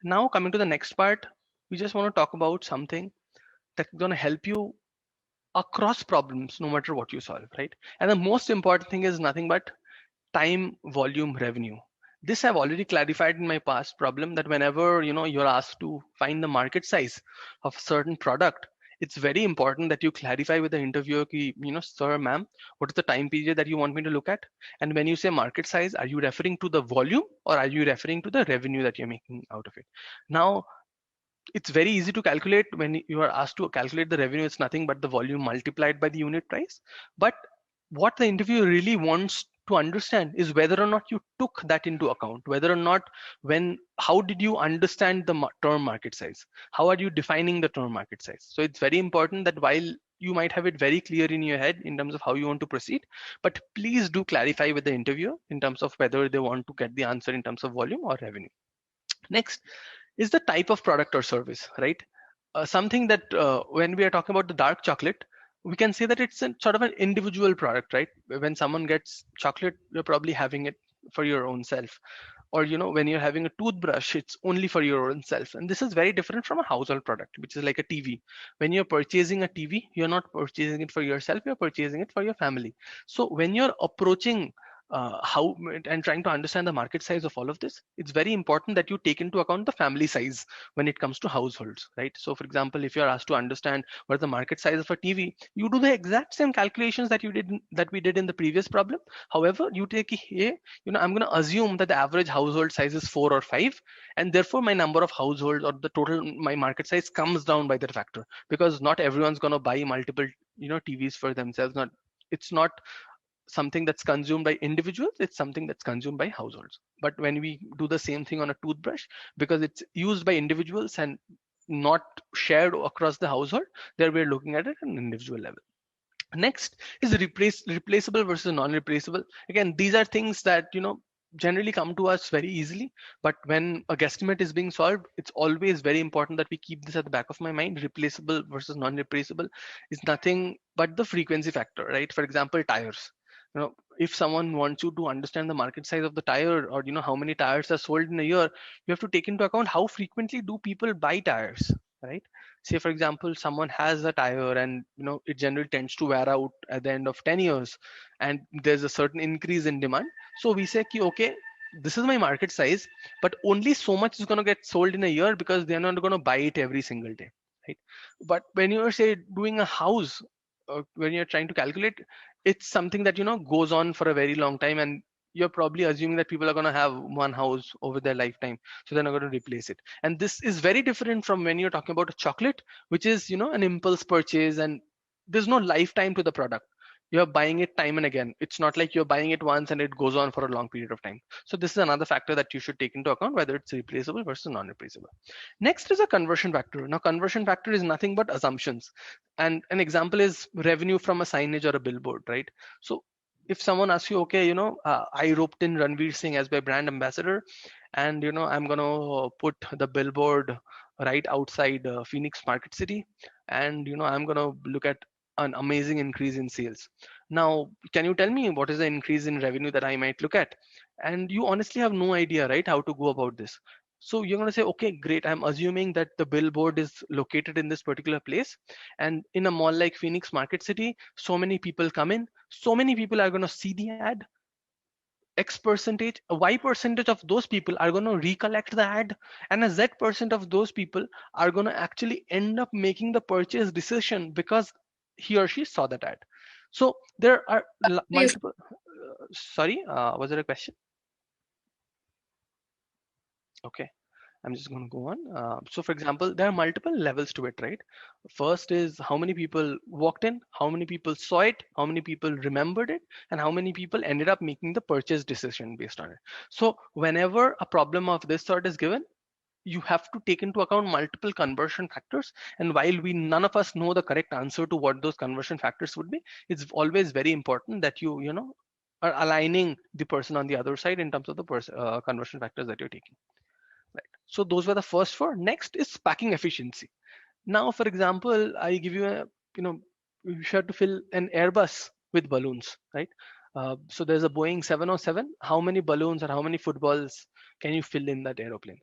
Now coming to the next part, we just want to talk about something that's going to help you across problems no matter what you solve, right? And the most important thing is nothing but time, volume, revenue. This I've already clarified in my past problem, that whenever you're asked to find the market size of a certain product, it's very important that you clarify with the interviewer ki, sir, ma'am, what is the time period that you want me to look at? And when you say market size, are you referring to the volume or are you referring to the revenue that you're making out of it? Now, it's very easy to calculate. When you are asked to calculate the revenue, it's nothing but the volume multiplied by the unit price. But what the interviewer really wants to understand is whether or not you took that into account, whether or not, how did you understand the term market size? How are you defining the term market size? So it's very important that while you might have it very clear in your head in terms of how you want to proceed, but please do clarify with the interviewer in terms of whether they want to get the answer in terms of volume or revenue. Next is the type of product or service, right? Something that when we are talking about the dark chocolate, we can say that it's a sort of an individual product, right? When someone gets chocolate, you're probably having it for your own self. Or when you're having a toothbrush, it's only for your own self. And this is very different from a household product, which is like a TV. When you're purchasing a TV, you're not purchasing it for yourself, you're purchasing it for your family. So when you're approaching how and trying to understand the market size of all of this, it's very important that you take into account the family size when it comes to households, right? So for example, if you're asked to understand what is the market size of a TV, you do the exact same calculations that we did in the previous problem. However, you take a, I'm going to assume that the average household size is 4 or 5, and therefore my number of households or the total my market size comes down by that factor, because not everyone's going to buy multiple TVs for themselves. Not It's not something that's consumed by individuals, it's something that's consumed by households. But when we do the same thing on a toothbrush, because it's used by individuals and not shared across the household, there we're looking at it at an individual level. Next is replaceable versus non-replaceable. Again, these are things that generally come to us very easily, but when a guesstimate is being solved, it's always very important that we keep this at the back of my mind. Replaceable versus non-replaceable is nothing but the frequency factor, right? For example, tires. If someone wants you to understand the market size of the tire, or how many tires are sold in a year, you have to take into account how frequently do people buy tires, right? Say for example, someone has a tire and it generally tends to wear out at the end of 10 years, and there's a certain increase in demand. So we say ki, okay, this is my market size, but only so much is going to get sold in a year, because they're not going to buy it every single day, right? But when you're say doing a house, when you're trying to calculate, it's something that goes on for a very long time, and you're probably assuming that people are going to have one house over their lifetime, so they're not going to replace it. And this is very different from when you're talking about a chocolate, which is an impulse purchase, and there's no lifetime to the product. You're buying it time and again. It's not like you're buying it once and it goes on for a long period of time. So this is another factor that you should take into account, whether it's replaceable versus non-replaceable. Next is a conversion factor. Now conversion factor is nothing but assumptions, and an example is revenue from a signage or a billboard, right? So if someone asks you, okay, I roped in Ranveer Singh as my brand ambassador, and I'm gonna put the billboard right outside Phoenix Market City, and I'm gonna look at an amazing increase in sales. Now, can you tell me what is the increase in revenue that I might look at? And you honestly have no idea, right, how to go about this. So you're going to say, okay, great. I'm assuming that the billboard is located in this particular place. And in a mall like Phoenix Market City, so many people come in, so many people are going to see the ad. X percentage, a Y percentage of those people are going to recollect the ad, and a Z% of those people are going to actually end up making the purchase decision because he or she saw that ad. So there are Please. multiple. Sorry, was there a question? Okay. I'm just going to go on. So, for example, there are multiple levels to it, right? First is how many people walked in, how many people saw it, how many people remembered it, and how many people ended up making the purchase decision based on it. So, whenever a problem of this sort is given, you have to take into account multiple conversion factors. And while we none of us know the correct answer to what those conversion factors would be, it's always very important that you are aligning the person on the other side in terms of the conversion factors that you're taking. Right. So those were the first four. Next is packing efficiency. Now, for example, I give you you have to fill an Airbus with balloons, right? So there's a Boeing 707. How many balloons or how many footballs can you fill in that aeroplane?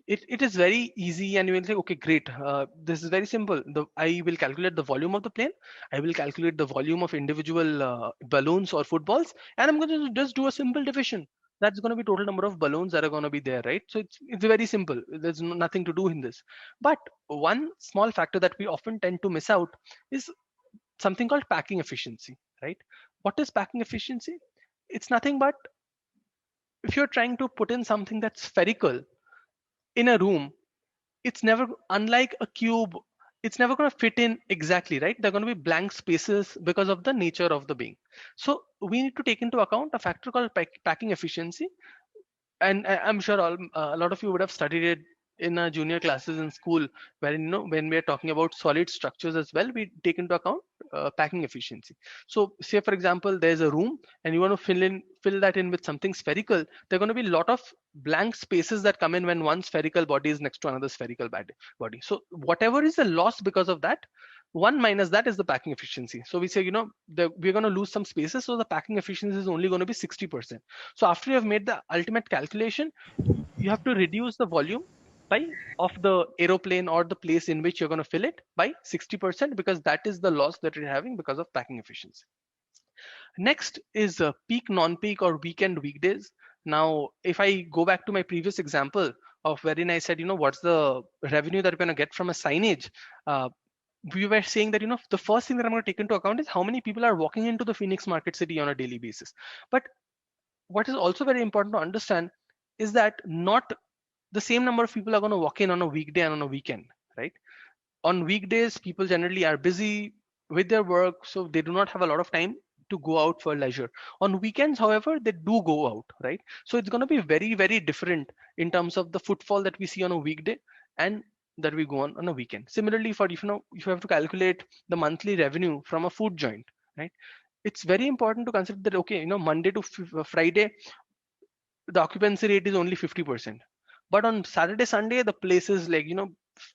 it is very easy, and you will say, okay, great. This is very simple. I will calculate the volume of the plane. I will calculate the volume of individual balloons or footballs, and I'm going to just do a simple division. That's going to be total number of balloons that are going to be there, right? So it's very simple. There's nothing to do in this. But one small factor that we often tend to miss out is something called packing efficiency, right? What is packing efficiency? It's nothing but if you're trying to put in something that's spherical in a room, it's never, unlike a cube, it's never going to fit in exactly, right? There are going to be blank spaces because of the nature of the being. So we need to take into account a factor called packing efficiency. And I'm sure a lot of you would have studied it in junior classes in school, where when we're talking about solid structures as well, we take into account packing efficiency. So say for example there's a room and you want to fill that in with something spherical. There are going to be a lot of blank spaces that come in when one spherical body is next to another spherical body. So whatever is the loss because of that, one minus that is the packing efficiency. So we say, we're going to lose some spaces, so the packing efficiency is only going to be 60%. So after you have made the ultimate calculation, you have to reduce the volume by of the aeroplane or the place in which you're going to fill it by 60%, because that is the loss that you're having because of packing efficiency. Next is peak, non-peak, or weekend, weekdays. Now, if I go back to my previous example of wherein I said, what's the revenue that we're going to get from a signage, we were saying that the first thing that I'm going to take into account is how many people are walking into the Phoenix market city on a daily basis. But what is also very important to understand is that not the same number of people are going to walk in on a weekday and on a weekend, right? On weekdays, people generally are busy with their work, so they do not have a lot of time to go out for leisure. On weekends, however, they do go out, right? So it's going to be very, very different in terms of the footfall that we see on a weekday and that we go on a weekend. Similarly, for if you have to calculate the monthly revenue from a food joint, right? It's very important to consider that, okay, Monday to Friday, the occupancy rate is only 50%. But on Saturday, Sunday, the place is like,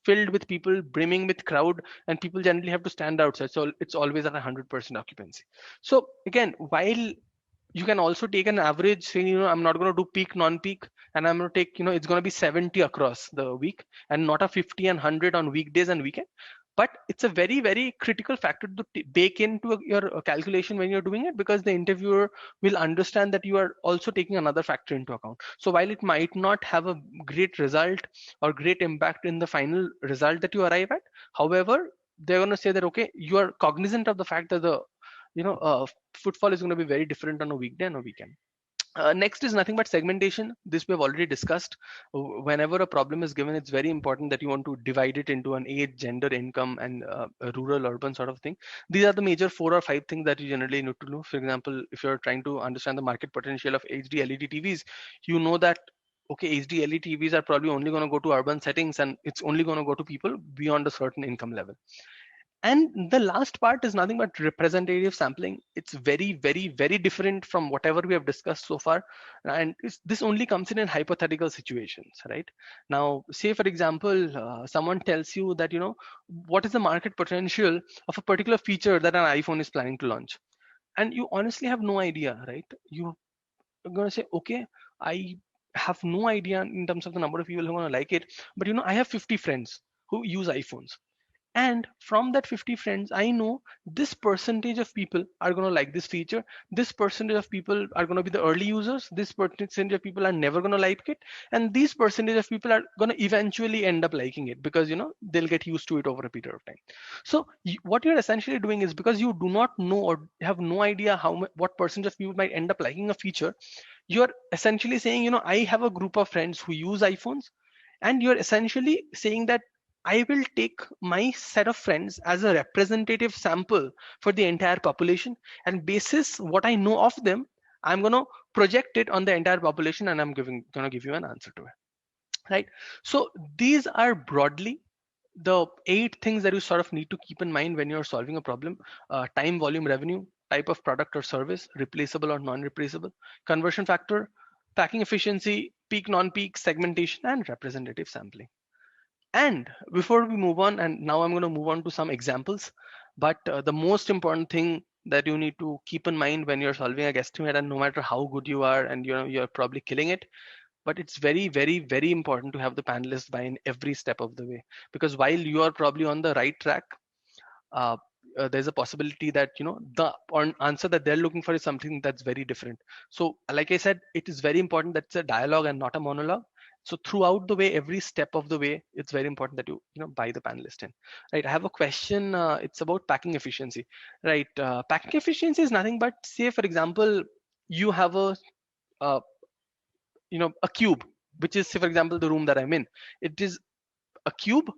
filled with people, brimming with crowd, and people generally have to stand outside. So it's always at 100% occupancy. So again, while you can also take an average, saying, I'm not going to do peak, non-peak, and I'm going to take, it's going to be 70 across the week and not a 50 and 100 on weekdays and weekend. But it's a very, very critical factor to bake into your calculation when you're doing it, because the interviewer will understand that you are also taking another factor into account. So while it might not have a great result or great impact in the final result that you arrive at, however, they're going to say that, okay, you are cognizant of the fact that the footfall is going to be very different on a weekday and a weekend. Next is nothing but segmentation. This we have already discussed. Whenever a problem is given, it's very important that you want to divide it into an age, gender, income, and a rural, urban sort of thing. These are the major 4 or 5 things that you generally need to know. For example, if you're trying to understand the market potential of HD LED TVs, you know that, okay, HD LED TVs are probably only going to go to urban settings, and it's only going to go to people beyond a certain income level. And the last part is nothing but representative sampling. It's very, very, very different from whatever we have discussed so far. And this only comes in hypothetical situations, right? Now, say for example, someone tells you that, what is the market potential of a particular feature that an iPhone is planning to launch? And you honestly have no idea, right? You're going to say, okay, I have no idea in terms of the number of people who are going to like it. But, I have 50 friends who use iPhones, and from that 50 friends, I know this percentage of people are going to like this feature. This percentage of people are going to be the early users. This percentage of people are never going to like it. And these percentage of people are going to eventually end up liking it, because, they'll get used to it over a period of time. So what you're essentially doing is, because you do not know or have no idea what percentage of people might end up liking a feature, you're essentially saying, I have a group of friends who use iPhones, and you're essentially saying that I will take my set of friends as a representative sample for the entire population, and basis what I know of them, I'm going to project it on the entire population, and I'm going to give you an answer to it, right? So these are broadly the 8 things that you sort of need to keep in mind when you're solving a problem: time, volume, revenue, type of product or service, replaceable or non-replaceable, conversion factor, packing efficiency, peak, non-peak, segmentation, and representative sampling. And before we move on, and now I'm going to move on to some examples, but the most important thing that you need to keep in mind when you're solving a guesstimate, and no matter how good you are, and you're probably killing it, but it's very, very, very important to have the panelists buy in every step of the way, because while you are probably on the right track, uh, there's a possibility that the answer that they're looking for is something that's very different. So like I said, it is very important that it's a dialogue and not a monologue. So throughout the way, every step of the way, it's very important that you buy the panelist in. Right, I have a question. It's about packing efficiency. Right, packing efficiency is nothing but, say for example, you have uh, a cube, which is, say for example, the room that I'm in. It is a cube,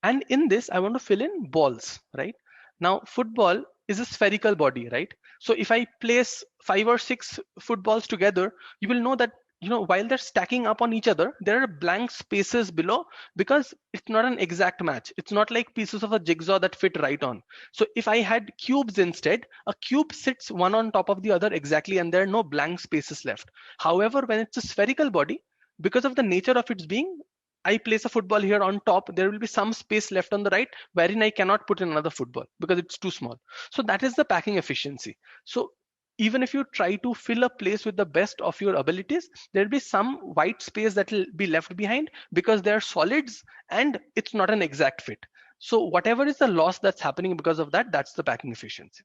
and in this I want to fill in balls. Right, now football is a spherical body, right? So if I place 5 or 6 footballs together, you will know that while they're stacking up on each other, there are blank spaces below, because it's not an exact match. It's not like pieces of a jigsaw that fit right on. So if I had cubes instead, a cube sits one on top of the other exactly, and there are no blank spaces left. However, when it's a spherical body, because of the nature of its being, I place a football here on top, there will be some space left on the right wherein I cannot put in another football because it's too small. So that is the packing efficiency. So even if you try to fill a place with the best of your abilities, there will be some white space that will be left behind because they are solids and it's not an exact fit. So whatever is the loss that's happening because of that, that's the packing efficiency.